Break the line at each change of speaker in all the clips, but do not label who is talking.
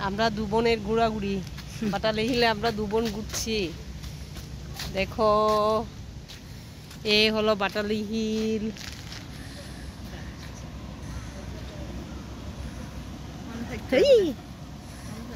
আমরা দু বোনের ঘোরাঘুরি বাটালি হিলে আমরা দু বোন ঘুরছি। দেখো এ হলো বাটালি হিল।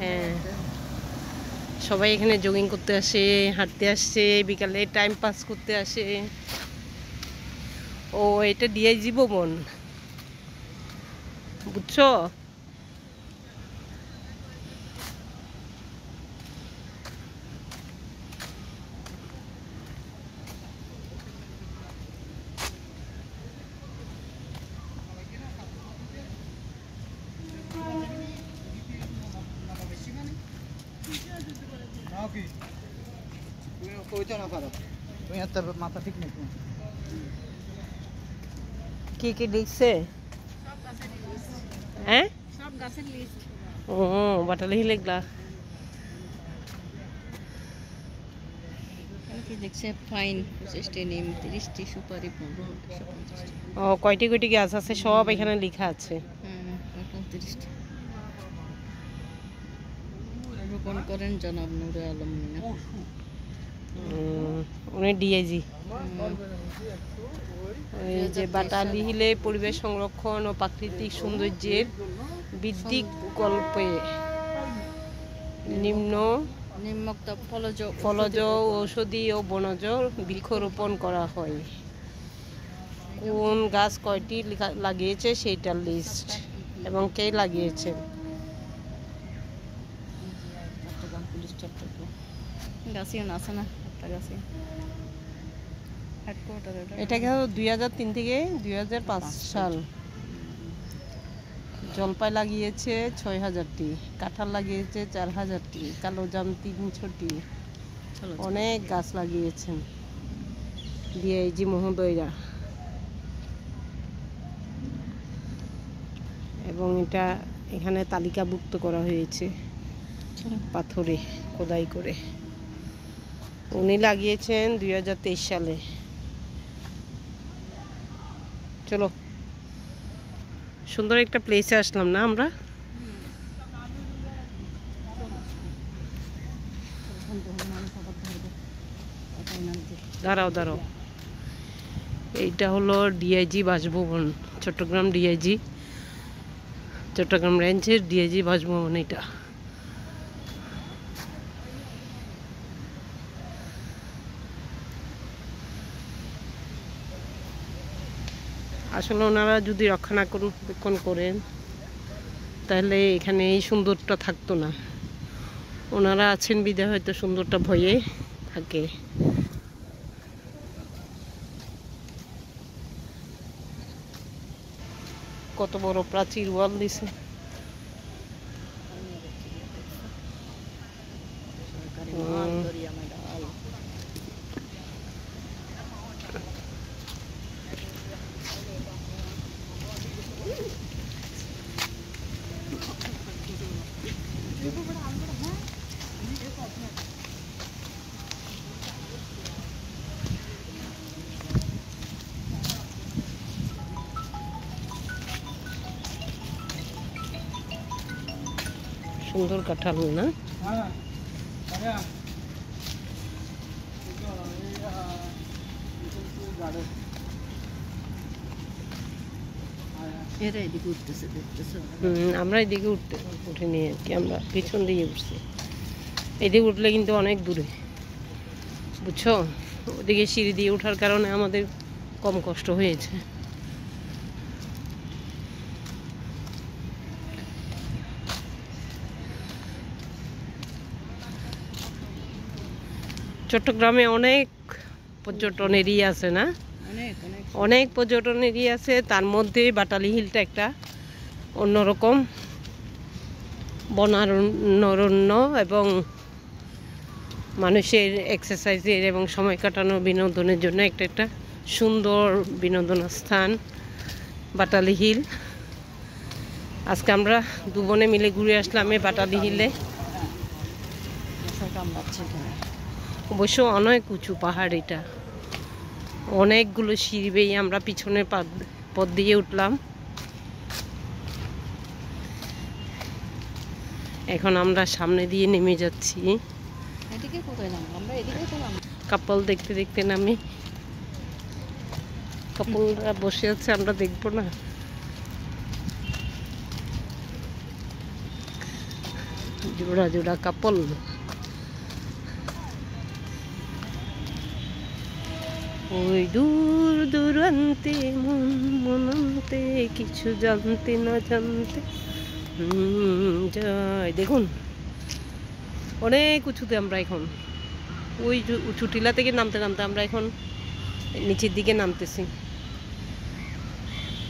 হ্যাঁ, সবাই এখানে জগিং করতে আসে, হাঁটতে আসছে, বিকালে টাইম পাস করতে আসে। ও এটা ডিআইজি ভবন, বুঝছো?
মাথা ঠিক নেই।
কি কি লিখছে? হ্যাঁ,
সব গাছের লিস্ট।
ও বাটালি হিল এগুলা
কি দেখছে? ফাইন 25টি, নিম 30টি, সুপারি 15, 150টি।
ও কয়টি কয়টি গাছ আছে সব এখানে লেখা আছে।
30টি রোপণ করেন জনাব নূরে আলম মিনা।
উনি ডিআইজি। এই যে বাটালি হিলে পরিবেশ সংরক্ষণ ও প্রাকৃতিক সৌন্দর্যের বৃদ্ধি কল্পে
নিম্নোক্ত
ফলজ, ঔষধি ও বনজ বৃক্ষরোপণ করা হয়। কোন গাছ কয়টি লাগিয়েছে সেইটার লিস্ট এবং কে লাগিয়েছে।
চট্টগ্রাম পুলিশ, চট্টগ্রাম গাছিও আছে না একটা গাছে হেডকোয়ার্টার।
এটা গেল 2003 থেকে 2005 সাল। জলপাই লাগিয়েছে 6000টি, কাঁঠাল লাগিয়েছে 4000টি, কালোজাম 300টি। অনেক গাছ লাগিয়েছেন ডিআইজি মহোদয়রা। এবং এটা এখানে তালিকাভুক্ত করা হয়েছে পাথরে খোদাই করে। উনি লাগিয়েছেন 2023 সালে। চলো, সুন্দর একটা প্লেসে আসলাম না আমরা? দাঁড়াও দাঁড়াও, এইটা হলো ডিআইজি বাসভবন, চট্টগ্রাম ডিআইজি, চট্টগ্রাম রেঞ্জের ডিআইজি বাসভবন এটা। আসলে ওনারা যদি রক্ষণাবেক্ষণ করেন তাহলে এখানে এই সুন্দরটা থাকতো না। ওনারা আছেন বিধায় হয়তো সুন্দরটা ভয়ে থাকে। কত বড় প্রাচীর ওয়াল দিছে। সুন্দর কাঁঠাল না? আমরা এদিকে উঠে নিয়ে আর কি, আমরা পিছন দিকে উঠছি। এদিকে উঠলে কিন্তু অনেক দূরে, বুঝছো? ওদিকে সিঁড়ি দিয়ে ওঠার কারণে আমাদের কম কষ্ট হয়েছে। চট্টগ্রামে অনেক পর্যটন এরিয়া আছে না? অনেক পর্যটন এরিয়া আছে, তার মধ্যে বাটালি হিলটা একটা অন্যরকম বনারণ্য এবং মানুষের এক্সারসাইজের এবং সময় কাটানোর বিনোদনের জন্য একটা সুন্দর বিনোদন স্থান বাটালি হিল। আজকে আমরা দু বোনে মিলে ঘুরে আসলাম এই বাটালি হিলে। অবশ্য অনেক উঁচু পাহাড় এটা, অনেকগুলো সিঁড়ি বেয়ে আমরা পিছনের পথ দিয়ে উঠলাম। এখন আমরা সামনে দিয়ে নেমে যাচ্ছি।
এদিকে কোথায় নাম? আমরা এদিকে তো নাম।
কাপল দেখতে দেখতে নামি। কাপলরা বসে আছে, আমরা দেখবো না? জোড়া জোড়া কাপল। ওই দূর দূরান্তে মন মনান্তে কিছু জানতে না জানতে যায়। দেখুন অনেক উঁচুতে আমরা এখন, ওই উঁচু টিলা থেকে নামতে নামতে আমরা এখন নিচের দিকে নামতেছি।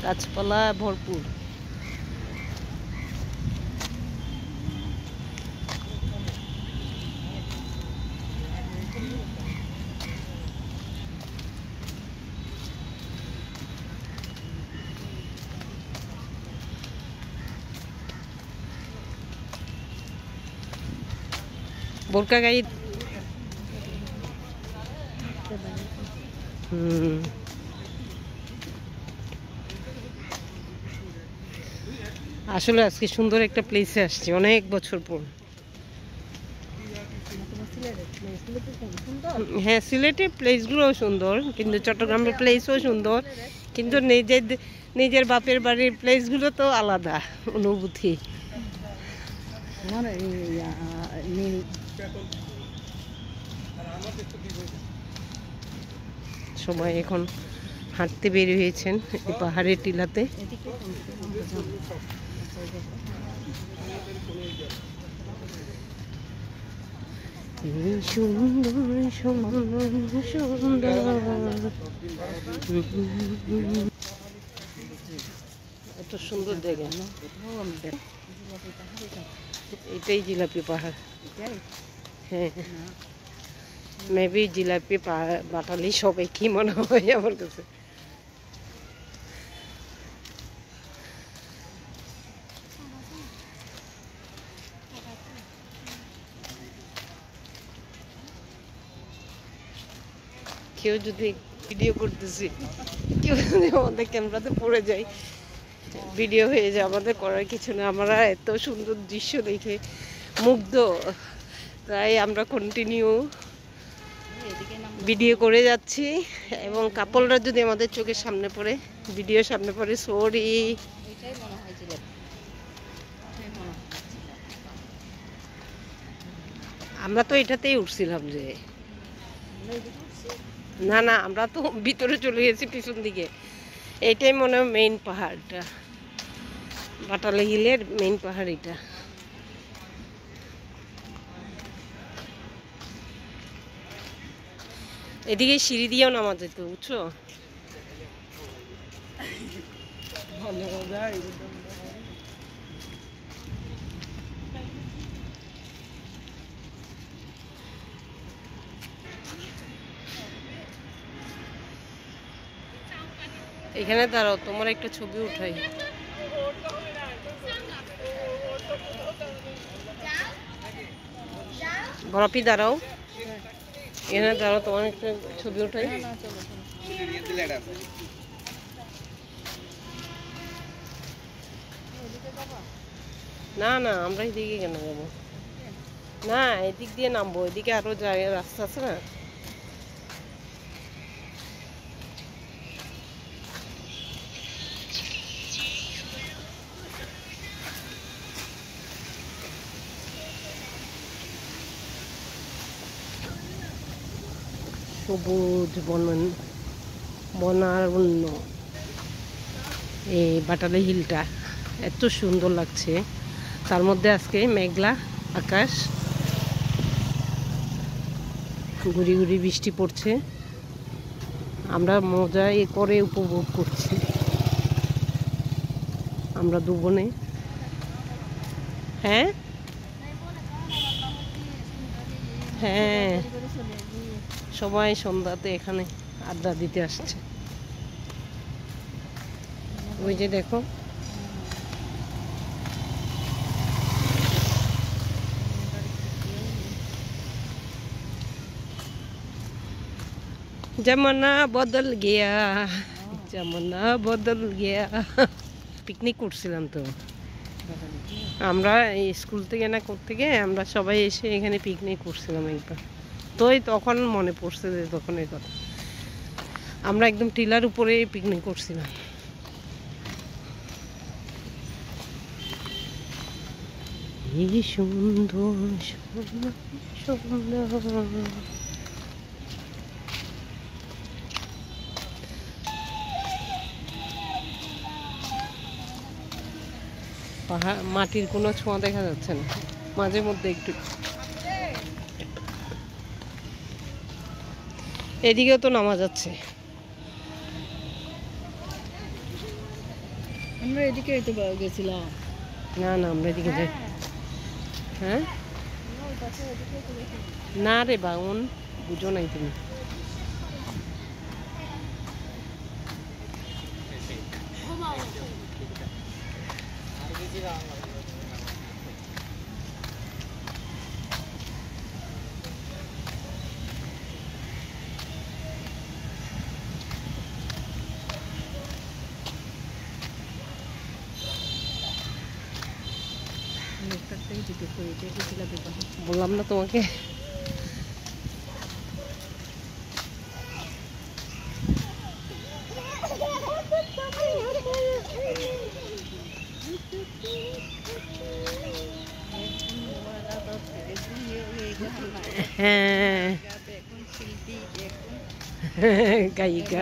গাছপালা ভরপুর। বোরকা গাড়ি। আসলে আজকে সুন্দর একটা প্লেসে আসছি অনেক বছর পর। হ্যাঁ, সিলেটের প্লেসগুলোও সুন্দর, কিন্তু চট্টগ্রামের প্লেসও সুন্দর, কিন্তু নিজের বাপের বাড়ির প্লেসগুলো তো আলাদা অনুভূতি। সবাই এখন হাঁটতে বের হয়েছেন এই পাহাড়ের টিলাতে। সুন্দর সুন্দর সুন্দর, এত সুন্দর জায়গা না? এটাই জিলাপি পাহাড়। হ্যাঁ, মেবি জিলাপি বাটালি সবাই কি মনে হয় আমার কাছে। কেউ যদি ভিডিও করতেছি, কেউ যদি আমাদের ক্যামেরাতে পড়ে যায়, ভিডিও হয়ে যায়, আমাদের করার কিছু না। আমরা এত সুন্দর দৃশ্য দেখে মুগ্ধ, তাই আমরা কন্টিনিউ ভিডিও করে যাচ্ছি। এবং কাপলরা যদি আমাদের চোখের সামনে পড়ে, ভিডিও সামনে পড়ে, সরি। আমরা তো এটাতেই উঠছিলাম যে, না না, আমরা তো ভিতরে চলে গেছি পিছন দিকে। এইটাই মনে হয় মেইন পাহাড়টা, বাটালি হিলের মেইন পাহাড় এটা। এদিকে সিঁড়ি দিয়েও নামা যেত, বুঝছো? এখানে দাঁড়াও, তোমার একটা ছবি উঠাই। বরফি দাঁড়াও, এখানে দাঁড়াও, তোমার একটা ছবি উঠাই। না না, আমরা এদিকে কেন যাবো? না, এদিক দিয়ে নামবো, এদিকে আরো জায়গা রাস্তা আছে না। সবুজ বনারণ্য, এই বাটালি হিলটা এত সুন্দর লাগছে। তার মধ্যে আজকে মেঘলা আকাশ, গুড়ি গুড়ি বৃষ্টি পড়ছে, আমরা মজায় করে উপভোগ করছি আমরা দু বোনে। হ্যাঁ হ্যাঁ, সবাই সন্ধ্যাতে এখানে আড্ডা দিতে আসছে। ওই যে দেখো, जमाना बदल गया, जमाना बदल गया। পিকনিক করছিলাম তো। আমরা এই স্কুল থেকে না থেকে আমরা সবাই এসে এখানে পিকনিক করছিলাম একবার। তো তখন মনে পড়ছে যে তখন এই কথা, আমরা একদম টিলার উপরে পিকনিক করছিলাম। এই সুন্দর সুন্দর সুন্দর পাহাড়, মাটির কোনো ছোঁয়া দেখা যাচ্ছে না, মাঝে মধ্যে একটু। এদিকেও তো নামা যাচ্ছে।
আমরা এদিকে তো গেছিলাম।
না না, আমরা এদিকে যাই। হ্যাঁ না রে বাউন, বুঝো নাই তুমি। বললাম না তোমাকে। হ্যাঁ গায়িকা।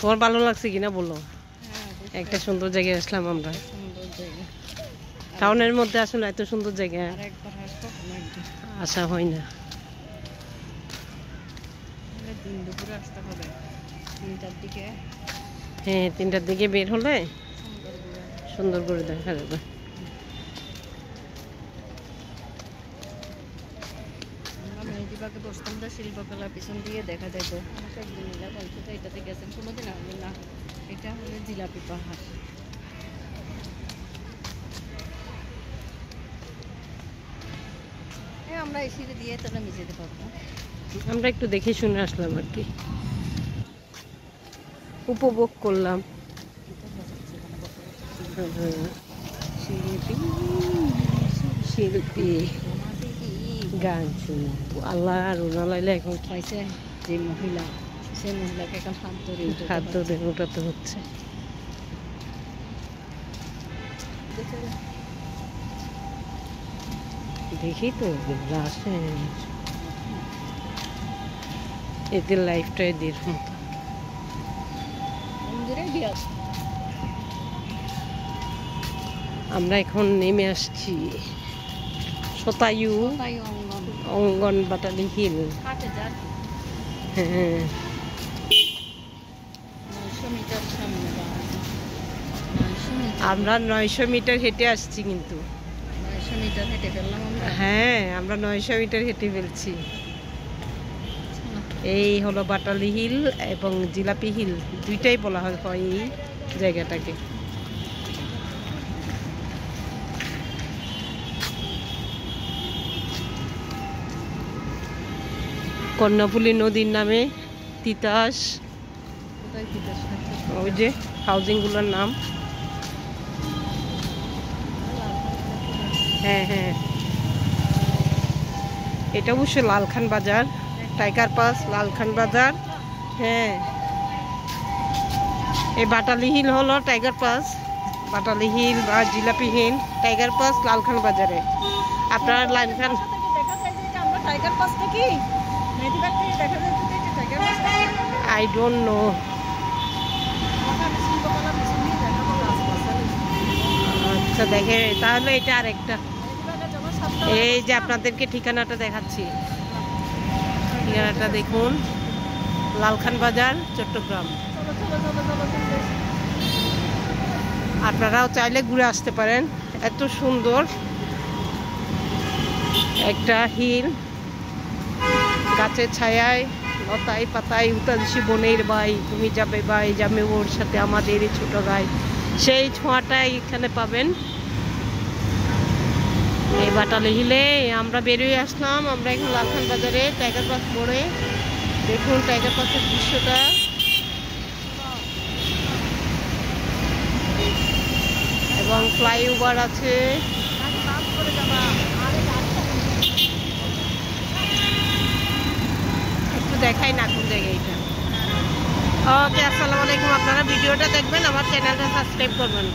তোমার ভালো লাগছে কিনা বলো? একটা সুন্দর জায়গায় আসলাম আমরা। টাউনের মধ্যে আসলে এত সুন্দর জায়গা আসা হয় না। হ্যাঁ 3টার দিকে বের হলে সুন্দর করে দেখা যাবে।
শিল্পকলা পিছন দিয়ে দেখা যেত। আমাকে একদিন মিলা বলছে তো এটাতে গেছেন কোনোদিন? আমি না, এটা হলো জিলাপি পাহাড়। আমরা এই সিঁড়ি দিয়ে তো নামে যেতে পারবো।
আমরা একটু দেখে শুনে আসলাম আর কি, উপভোগ করলাম। শিল্পী শিল্পী গান শুনি। আল্লাহ রোনা লাইলে এখন
পাইছে যে মহিলা, সেই মহিলাকে এখন
হাত ধরে ওঠাতে হচ্ছে। দেখি তো আসে এদের লাইফটা এদের মতো। আমরা এখন নেমে আসছি শতায়ু অঙ্গন বাটালি হিল। হ্যাঁ আমরা 900 মিটার হেঁটে আসছি কিন্তু।
900 মিটার হেঁটে ফেললাম আমরা।
হ্যাঁ আমরা 900 মিটার হেঁটে ফেলছি। এই হলো বাটালি হিল এবং জিলাপি হিল, দুইটাই বলা হয় এই জায়গাটাকে। কর্ণফুলী নদীর নামে তিতাস, ওই যে হাউজিংগুলোর নাম। হ্যাঁ হ্যাঁ, এটা অবশ্য লালখান বাজার, টাইগার পাস লালখান বাজার। হ্যাঁ এই বাটালি হিল হলো টাইগার পাস, বাটালি হিল বা Jilapi Hill Tiger Pass Lalkhan বাজারে। আপনার লালখান
টাইগার পাস নাকি মেদিবাগ থেকে দেখা যায় তো এটা tiger pass.
I don't know. আচ্ছা দেখে তাহলে এটা আরেকটা। এই যে আপনাদেরকে ঠিকানাটা দেখাচ্ছি, ঠিকানাটা দেখুন, লালখান বাজার চট্টগ্রাম। আপনারাও চাইলে ঘুরে আসতে পারেন, এত সুন্দর একটা হিল, গাছের ছায়ায় লতায় পাতায় উতালসী বনের বাই, তুমি যাবে বাই যাবে ওর সাথে আমাদের এই ছোট গাই, সেই ছোঁয়াটাই এখানে পাবেন এই বাটালি হিলে। আমরা বেরিয়ে আসলাম, আমরা এখন লালখান বাজারে টাইগার পাস মোড়ে দেখুন টাইগার পার্কের দৃশ্যটা। এবং ফ্লাইওভার আছে। একটু দেখাই না কোন জায়গায় এটা। ওকে, আসসালামু আলাইকুম। আপনারা ভিডিওটা দেখবেন, আমার চ্যানেলটা সাবস্ক্রাইব করবেন।